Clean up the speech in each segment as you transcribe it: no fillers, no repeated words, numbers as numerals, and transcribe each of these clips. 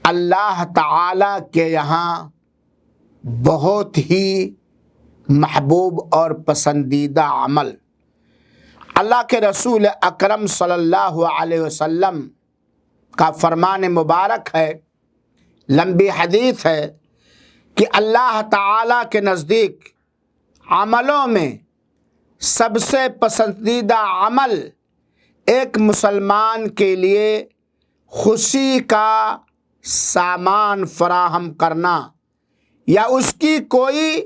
اللہ تعالیٰ کے یہاں بہت ہی محبوب اور پسندیدہ عمل، اللہ کے رسول اکرم صلی اللہ علیہ وسلم کا فرمان مبارک ہے، لمبی حدیث ہے کہ اللہ تعالیٰ کے نزدیک عملوں میں سب سے پسندیدہ عمل ایک مسلمان کے لیے خوشی کا سامان فراہم کرنا یا اس کی کوئی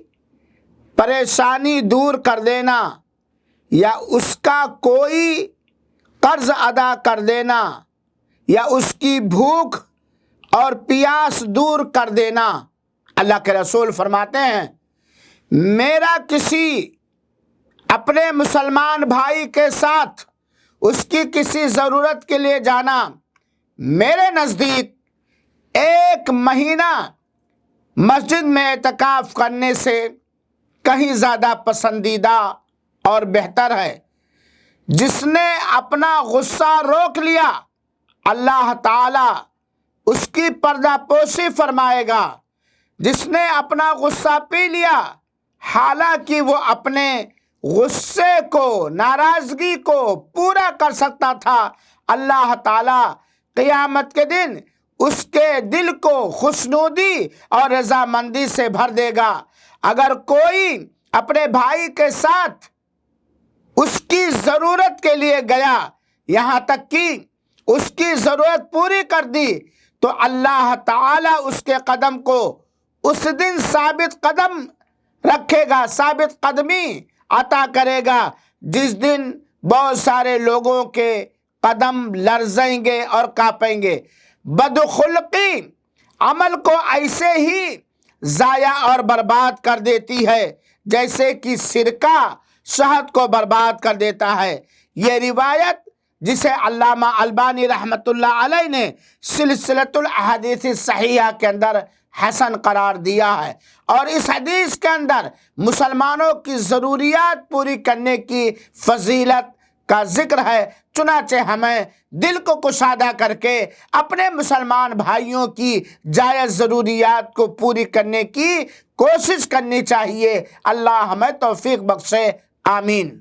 پریشانی دور کر دینا یا اس کا کوئی قرض ادا کر دینا یا اس کی بھوک اور پیاس دور کر دینا۔ اللہ کے رسول فرماتے ہیں میرا کسی اپنے مسلمان بھائی کے ساتھ اس کی کسی ضرورت کے لیے جانا میرے نزدیک ایک مہینہ مسجد میں اعتکاف کرنے سے کہیں زیادہ پسندیدہ اور بہتر ہے۔ جس نے اپنا غصہ روک لیا اللہ تعالیٰ اس کی پردہ پوشی فرمائے گا، جس نے اپنا غصہ پی لیا حالانکہ وہ اپنے غصے کو، ناراضگی کو پورا کر سکتا تھا، اللہ تعالیٰ قیامت کے دن اس کے دل کو خوشنودی اور رضامندی سے بھر دے گا۔ اگر کوئی اپنے بھائی کے ساتھ اس کی ضرورت کے لیے گیا، یہاں تک کہ اس کی ضرورت پوری کر دی، تو اللہ تعالیٰ اس کے قدم کو اس دن ثابت قدم رکھے گا، ثابت قدمی عطا کرے گا، جس دن بہت سارے لوگوں کے قدم لرزیں گے اور کانپیں گے۔ بدخلقی عمل کو ایسے ہی ضائع اور برباد کر دیتی ہے جیسے کہ سرکہ شہد کو برباد کر دیتا ہے۔ یہ روایت جسے علامہ البانی رحمۃ اللہ علیہ نے سلسلۃ الاحادیث الصحیحہ کے اندر حسن قرار دیا ہے، اور اس حدیث کے اندر مسلمانوں کی ضروریات پوری کرنے کی فضیلت کا ذکر ہے۔ چنانچہ ہمیں دل کو کشادہ کر کے اپنے مسلمان بھائیوں کی جائز ضروریات کو پوری کرنے کی کوشش کرنی چاہیے۔ اللہ ہمیں توفیق بخشے، آمین۔